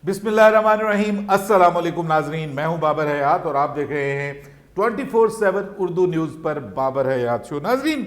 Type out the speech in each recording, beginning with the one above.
बिस्मिल्लाहिर्रहमानिर्रहीम। अस्सलाम वालेकुम नाजरीन, मैं हूं बाबर हयात और आप देख रहे हैं 24/7 उर्दू न्यूज पर बाबर हयात शो। नाजरीन,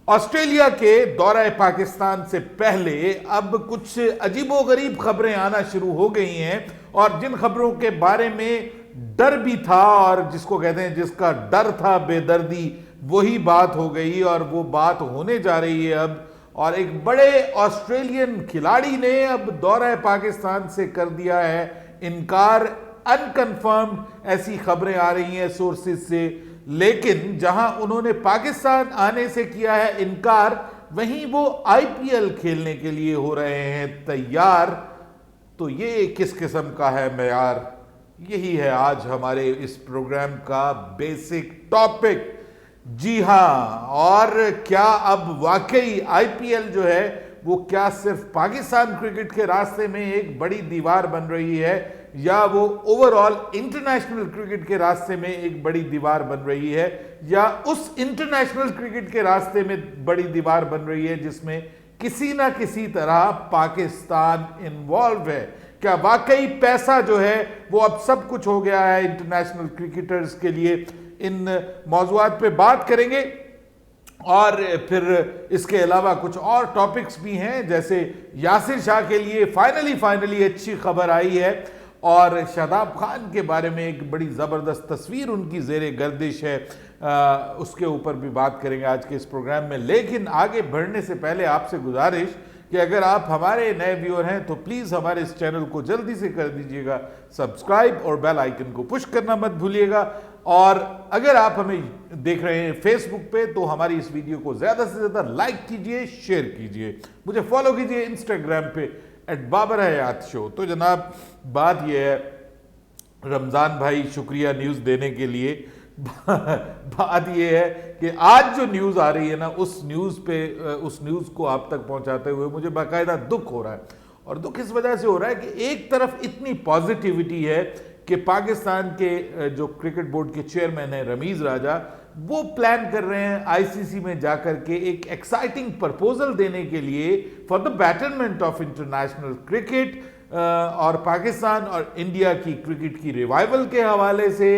ऑस्ट्रेलिया के दौरा पाकिस्तान से पहले अब कुछ अजीबोगरीब खबरें आना शुरू हो गई हैं और जिन खबरों के बारे में डर भी था और जिसको कहते हैं जिसका डर था बेदर्दी, वही बात हो गई और वो बात होने जा रही है अब। और एक बड़े ऑस्ट्रेलियन खिलाड़ी ने अब दौरा पाकिस्तान से कर दिया है इनकार। अनकंफर्म्ड ऐसी खबरें आ रही हैं सोर्सेज से, लेकिन जहां उन्होंने पाकिस्तान आने से किया है इनकार, वहीं वो आईपीएल खेलने के लिए हो रहे हैं तैयार। तो ये किस किस्म का है मेयार, यही है आज हमारे इस प्रोग्राम का बेसिक टॉपिक। जी हां, और क्या अब वाकई आईपीएल जो है वो क्या सिर्फ पाकिस्तान क्रिकेट के रास्ते में एक बड़ी दीवार बन रही है, या वो ओवरऑल इंटरनेशनल क्रिकेट के रास्ते में एक बड़ी दीवार बन रही है, या उस इंटरनेशनल क्रिकेट के रास्ते में बड़ी दीवार बन रही है जिसमें किसी ना किसी तरह पाकिस्तान इन्वॉल्व है। क्या वाकई पैसा जो है वो अब सब कुछ हो गया है इंटरनेशनल क्रिकेटर्स के लिए? इन मौजूआत पे बात करेंगे और फिर इसके अलावा कुछ और टॉपिक्स भी हैं, जैसे यासिर शाह के लिए फाइनली अच्छी खबर आई है और शादाब खान के बारे में एक बड़ी ज़बरदस्त तस्वीर उनकी ज़ेरे गर्दिश है, उसके ऊपर भी बात करेंगे आज के इस प्रोग्राम में। लेकिन आगे बढ़ने से पहले आपसे गुजारिश कि अगर आप हमारे नए व्यूअर हैं तो प्लीज़ हमारे इस चैनल को जल्दी से कर दीजिएगा सब्सक्राइब और बेल आइकन को पुश करना मत भूलिएगा। और अगर आप हमें देख रहे हैं फेसबुक पे तो हमारी इस वीडियो को ज़्यादा से ज़्यादा लाइक कीजिए, शेयर कीजिए, मुझे फॉलो कीजिए इंस्टाग्राम पे @बाबर हयात शो। तो जनाब, बात यह है, रमज़ान भाई शुक्रिया न्यूज़ देने के लिए। बात यह है कि आज जो न्यूज़ आ रही है ना, उस न्यूज़ को आप तक पहुंचाते हुए मुझे बाकायदा दुख हो रहा है। और दुख इस वजह से हो रहा है कि एक तरफ इतनी पॉजिटिविटी है कि पाकिस्तान के जो क्रिकेट बोर्ड के चेयरमैन हैं रमीज़ राजा, वो प्लान कर रहे हैं आईसीसी में जाकर के एक एक्साइटिंग प्रपोजल देने के लिए for the betterment of international cricket, और पाकिस्तान और इंडिया की क्रिकेट की रिवाइवल के हवाले से,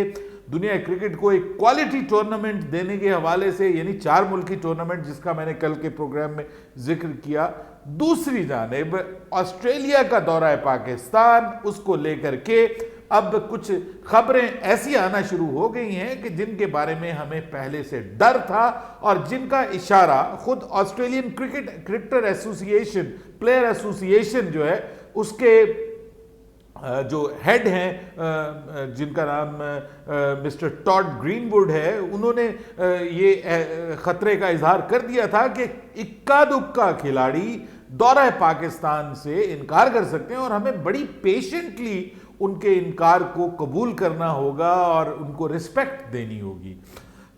दुनिया क्रिकेट को एक क्वालिटी टूर्नामेंट देने के हवाले से, यानी 4 मुल्की टूर्नामेंट जिसका मैंने कल के प्रोग्राम में जिक्र किया। दूसरी जानिब ऑस्ट्रेलिया का दौरा है पाकिस्तान, उसको लेकर के अब कुछ खबरें ऐसी आना शुरू हो गई हैं कि जिनके बारे में हमें पहले से डर था और जिनका इशारा खुद Australian cricketer association, player association जो है, उसके जो हेड हैं जिनका नाम मिस्टर टॉड ग्रीनवुड है, उन्होंने ये खतरे का इजहार कर दिया था कि इक्का दुक्का खिलाड़ी दौरा पाकिस्तान से इनकार कर सकते हैं और हमें बड़ी पेशेंटली उनके इनकार को कबूल करना होगा और उनको रिस्पेक्ट देनी होगी।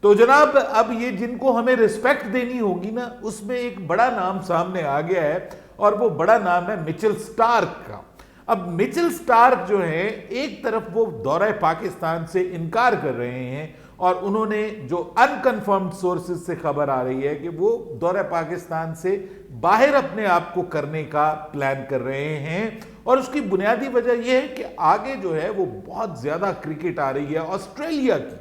तो जनाब, अब ये जिनको हमें रिस्पेक्ट देनी होगी ना, उसमें एक बड़ा नाम सामने आ गया है और वो बड़ा नाम है मिचेल स्टार्क का। अब मिचेल स्टार्क जो है, एक तरफ वो दौरा पाकिस्तान से इनकार कर रहे हैं और उन्होंने, जो अनकन्फर्म्ड सोर्सेज से खबर आ रही है कि वो दौरा पाकिस्तान से बाहर अपने आप को करने का प्लान कर रहे हैं। और उसकी बुनियादी वजह यह है कि आगे जो है वो बहुत ज़्यादा क्रिकेट आ रही है ऑस्ट्रेलिया की,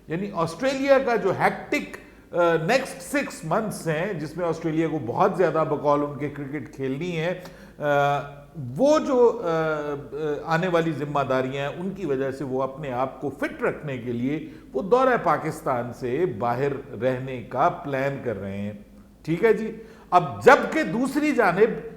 यानी ऑस्ट्रेलिया का जो हैक्टिक नेक्स्ट 6 मंथ्स हैं, जिसमें ऑस्ट्रेलिया को बहुत ज़्यादा बकौल उनके क्रिकेट खेलनी है, वो जो आने वाली जिम्मेदारियां हैं, उनकी वजह से वो अपने आप को फिट रखने के लिए वो दौरा पाकिस्तान से बाहर रहने का प्लान कर रहे हैं। ठीक है जी। अब जबकि दूसरी जानिब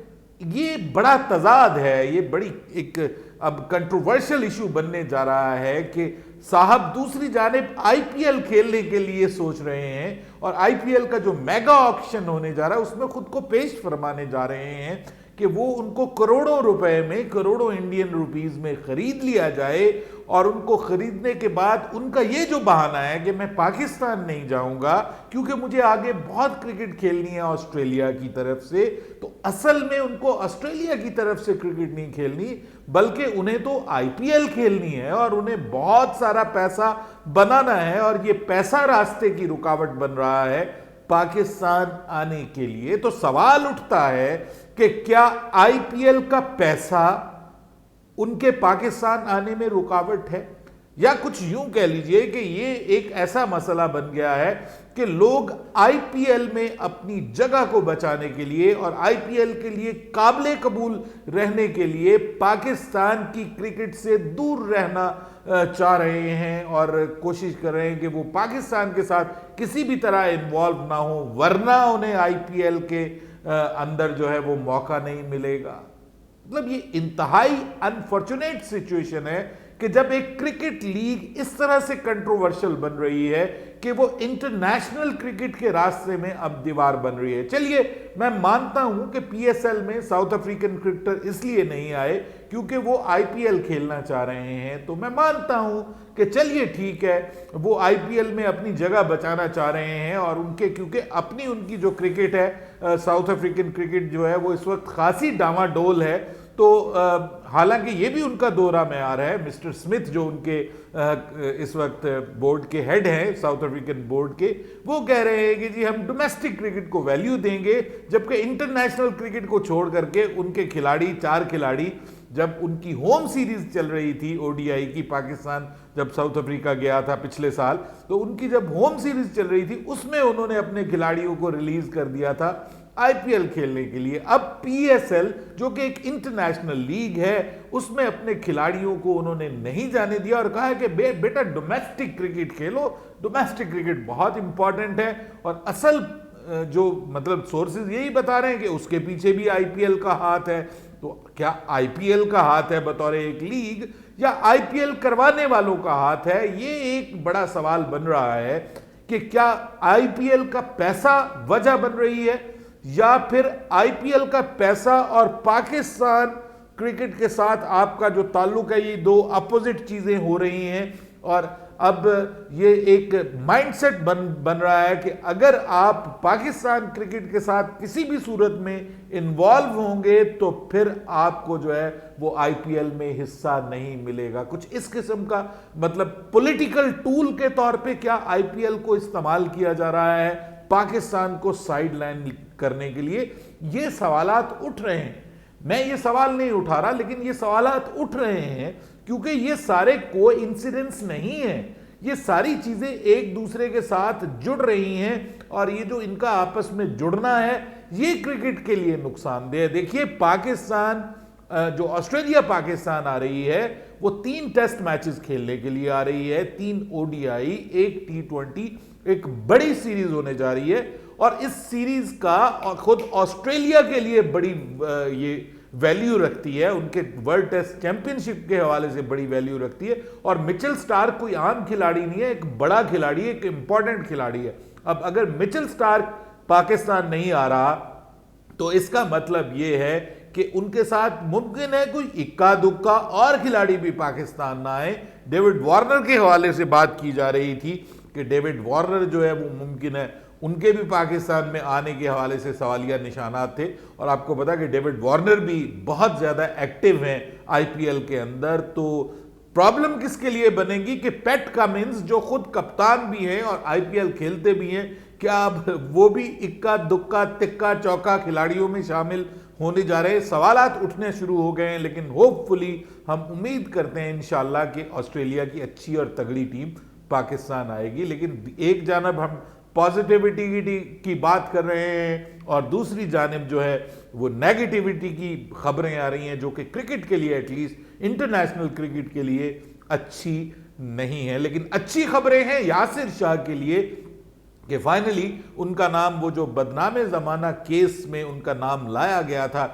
ये बड़ा तजाद है, ये बड़ी एक अब कंट्रोवर्शियल इशू बनने जा रहा है कि साहब दूसरी जानिब आईपीएल खेलने के लिए सोच रहे हैं और आईपीएल का जो मेगा ऑक्शन होने जा रहा है उसमें खुद को पेश फरमाने जा रहे हैं कि वो उनको करोड़ों रुपए में, करोड़ों इंडियन रुपीस में खरीद लिया जाए और उनको खरीदने के बाद उनका ये जो बहाना है कि मैं पाकिस्तान नहीं जाऊंगा क्योंकि मुझे आगे बहुत क्रिकेट खेलनी है ऑस्ट्रेलिया की तरफ से, तो असल में उनको ऑस्ट्रेलिया की तरफ से क्रिकेट नहीं खेलनी बल्कि उन्हें तो आईपीएल खेलनी है और उन्हें बहुत सारा पैसा बनाना है और ये पैसा रास्ते की रुकावट बन रहा है पाकिस्तान आने के लिए। तो सवाल उठता है कि क्या आईपीएल का पैसा उनके पाकिस्तान आने में रुकावट है, या कुछ यूं कह लीजिए कि ये एक ऐसा मसला बन गया है कि लोग आईपीएल में अपनी जगह को बचाने के लिए और आईपीएल के लिए काबिल कबूल रहने के लिए पाकिस्तान की क्रिकेट से दूर रहना चाह रहे हैं और कोशिश कर रहे हैं कि वो पाकिस्तान के साथ किसी भी तरह इन्वॉल्व ना हो, वरना उन्हें आईपीएल के अंदर जो है वो मौका नहीं मिलेगा। मतलब ये इंतहाई अनफॉर्चुनेट सिचुएशन है कि जब एक क्रिकेट लीग इस तरह से कंट्रोवर्शियल बन रही है कि वो इंटरनेशनल क्रिकेट के रास्ते में अब दीवार बन रही है। चलिए, मैं मानता हूं कि पीएसएल में साउथ अफ्रीकन क्रिकेटर इसलिए नहीं आए क्योंकि वो आईपीएल खेलना चाह रहे हैं, तो मैं मानता हूं कि चलिए ठीक है, वो आईपीएल में अपनी जगह बचाना चाह रहे हैं और उनके क्योंकि अपनी उनकी जो क्रिकेट है साउथ अफ्रीकन क्रिकेट जो है वो इस वक्त खासी डामाडोल है। तो हालांकि ये भी उनका दौरा में आ रहा है, मिस्टर स्मिथ जो उनके इस वक्त बोर्ड के हेड हैं साउथ अफ्रीकन बोर्ड के, वो कह रहे हैं कि जी हम डोमेस्टिक क्रिकेट को वैल्यू देंगे, जबकि इंटरनेशनल क्रिकेट को छोड़ करके उनके खिलाड़ी 4 खिलाड़ी जब उनकी होम सीरीज चल रही थी ओडीआई की, पाकिस्तान जब साउथ अफ्रीका गया था पिछले साल, तो उनकी जब होम सीरीज चल रही थी उसमें उन्होंने अपने खिलाड़ियों को रिलीज कर दिया था आईपीएल खेलने के लिए। अब पीएसएल जो कि एक इंटरनेशनल लीग है उसमें अपने खिलाड़ियों को उन्होंने नहीं जाने दिया और कहा है कि बेटा डोमेस्टिक क्रिकेट खेलो, डोमेस्टिक क्रिकेट बहुत इंपॉर्टेंट है। और असल जो मतलब सोर्सेज यही बता रहे हैं कि उसके पीछे भी आईपीएल का हाथ है। तो क्या आईपीएल का हाथ है बतौर एक लीग, या आईपीएल करवाने वालों का हाथ है? ये एक बड़ा सवाल बन रहा है कि क्या आईपीएल का पैसा वजह बन रही है, या फिर आईपीएल का पैसा और पाकिस्तान क्रिकेट के साथ आपका जो ताल्लुक है, ये दो अपोजिट चीजें हो रही हैं। और अब ये एक माइंडसेट बन रहा है कि अगर आप पाकिस्तान क्रिकेट के साथ किसी भी सूरत में इन्वॉल्व होंगे तो फिर आपको जो है वो आईपीएल में हिस्सा नहीं मिलेगा। कुछ इस किस्म का मतलब पॉलिटिकल टूल के तौर पे क्या आईपीएल को इस्तेमाल किया जा रहा है पाकिस्तान को साइडलाइन करने के लिए? ये सवालात उठ रहे हैं। मैं ये सवाल नहीं उठा रहा, लेकिन ये सवालात उठ रहे हैं क्योंकि ये सारे कोइंसिडेंस नहीं है, ये सारी चीजें एक दूसरे के साथ जुड़ रही हैं और ये जो इनका आपस में जुड़ना है ये क्रिकेट के लिए नुकसानदेह है। देखिए, पाकिस्तान जो ऑस्ट्रेलिया पाकिस्तान आ रही है वो 3 टेस्ट मैचेस खेलने के लिए आ रही है, 3 ओडीआई, 1 टी20, एक बड़ी सीरीज होने जा रही है। और इस सीरीज का खुद ऑस्ट्रेलिया के लिए बड़ी ये वैल्यू रखती है, उनके वर्ल्ड टेस्ट चैंपियनशिप के हवाले से बड़ी वैल्यू रखती है। और मिचेल स्टार्क कोई आम खिलाड़ी नहीं है, एक बड़ा खिलाड़ी है, एक इंपॉर्टेंट खिलाड़ी है। अब अगर मिचेल स्टार्क पाकिस्तान नहीं आ रहा तो इसका मतलब यह है कि उनके साथ मुमकिन है कोई इक्का दुक्का और खिलाड़ी भी पाकिस्तान ना आए। डेविड वार्नर के हवाले से बात की जा रही थी कि डेविड वार्नर जो है वो मुमकिन है उनके भी पाकिस्तान में आने के हवाले से सवालिया निशानात थे। और आपको पता कि डेविड वार्नर भी बहुत ज़्यादा एक्टिव हैं आईपीएल के अंदर। तो प्रॉब्लम किसके लिए बनेगी कि पैट कमिंस जो खुद कप्तान भी हैं और आईपीएल खेलते भी हैं, क्या अब वो भी इक्का दुक्का तिक्का चौका खिलाड़ियों में शामिल होने जा रहे हैं? सवालात उठने शुरू हो गए हैं, लेकिन होपफुली हम उम्मीद करते हैं इंशाल्लाह कि ऑस्ट्रेलिया की अच्छी और तगड़ी टीम पाकिस्तान आएगी। लेकिन एक जानब हम पॉजिटिविटी की बात कर रहे हैं और दूसरी जानिब जो है वो नेगेटिविटी की खबरें आ रही हैं जो कि क्रिकेट के लिए, एटलीस्ट इंटरनेशनल क्रिकेट के लिए अच्छी नहीं है। लेकिन अच्छी खबरें हैं यासिर शाह के लिए कि फाइनली उनका नाम, वो जो बदनामे ज़माना केस में उनका नाम लाया गया था,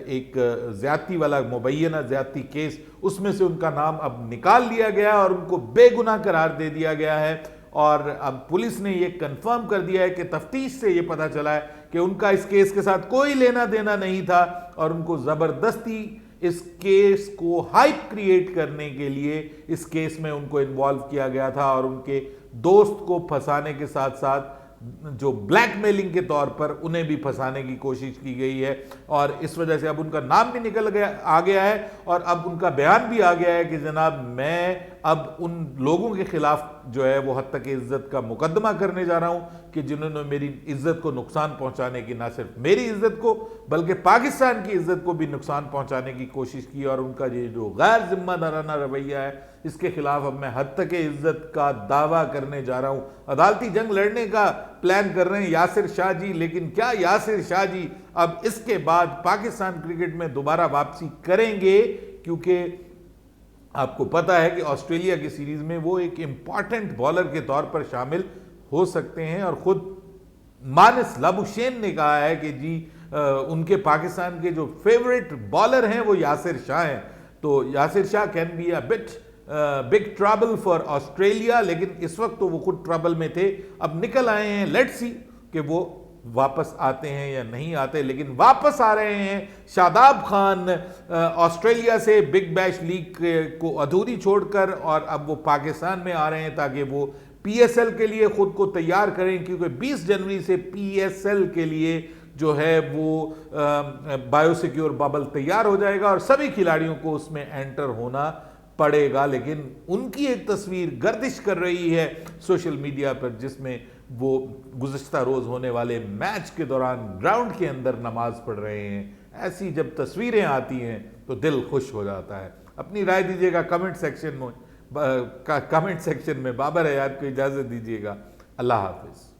एक ज्यादती वाला मुबैना ज्यादती केस, उसमें से उनका नाम अब निकाल लिया गया और उनको बेगुनाह करार दे दिया गया है। और अब पुलिस ने ये कंफर्म कर दिया है कि तफ्तीश से ये पता चला है कि उनका इस केस के साथ कोई लेना देना नहीं था और उनको ज़बरदस्ती इस केस को हाइप क्रिएट करने के लिए इस केस में उनको इन्वॉल्व किया गया था और उनके दोस्त को फंसाने के साथ साथ जो ब्लैकमेलिंग के तौर पर उन्हें भी फंसाने की कोशिश की गई है। और इस वजह से अब उनका नाम भी निकल गया आ गया है और अब उनका बयान भी आ गया है कि जनाब मैं अब उन लोगों के खिलाफ जो है वो हद तक इज्जत का मुकदमा करने जा रहा हूं कि जिन्होंने मेरी इज्जत को नुकसान पहुंचाने की, ना सिर्फ मेरी इज्जत को बल्कि पाकिस्तान की इज्जत को भी नुकसान पहुंचाने की कोशिश की। और उनका ये जो गैर जिम्मेदाराना रवैया है, इसके खिलाफ अब मैं हद तक इज्जत का दावा करने जा रहा हूं। अदालती जंग लड़ने का प्लान कर रहे हैं यासिर शाह जी, लेकिन क्या यासिर शाह जी अब इसके बाद पाकिस्तान क्रिकेट में दोबारा वापसी करेंगे? क्योंकि आपको पता है कि ऑस्ट्रेलिया की सीरीज में वो एक इंपॉर्टेंट बॉलर के तौर पर शामिल हो सकते हैं। और खुद मानस लाबुशेन ने कहा है कि जी उनके पाकिस्तान के जो फेवरेट बॉलर हैं वो यासिर शाह हैं। तो Yasir Shah can be a bit big trouble for Australia, लेकिन इस वक्त तो वो खुद ट्रबल में थे, अब निकल आए हैं। लेट्स सी कि वो वापस आते हैं या नहीं आते, लेकिन वापस आ रहे हैं शादाब खान ऑस्ट्रेलिया से बिग बैश लीग को अधूरी छोड़कर, और अब वो पाकिस्तान में आ रहे हैं ताकि वो पीएसएल के लिए खुद को तैयार करें, क्योंकि 20 जनवरी से पीएसएल के लिए जो है वो बायोसिक्योर बबल तैयार हो जाएगा और सभी खिलाड़ियों को उसमें एंटर होना पड़ेगा। लेकिन उनकी एक तस्वीर गर्दिश कर रही है सोशल मीडिया पर, जिसमें वो गुज़श्ता रोज होने वाले मैच के दौरान ग्राउंड के अंदर नमाज पढ़ रहे हैं। ऐसी जब तस्वीरें आती हैं तो दिल खुश हो जाता है। अपनी राय दीजिएगा कमेंट सेक्शन में, बाबर हयात को इजाज़त दीजिएगा। अल्लाह हाफिज़।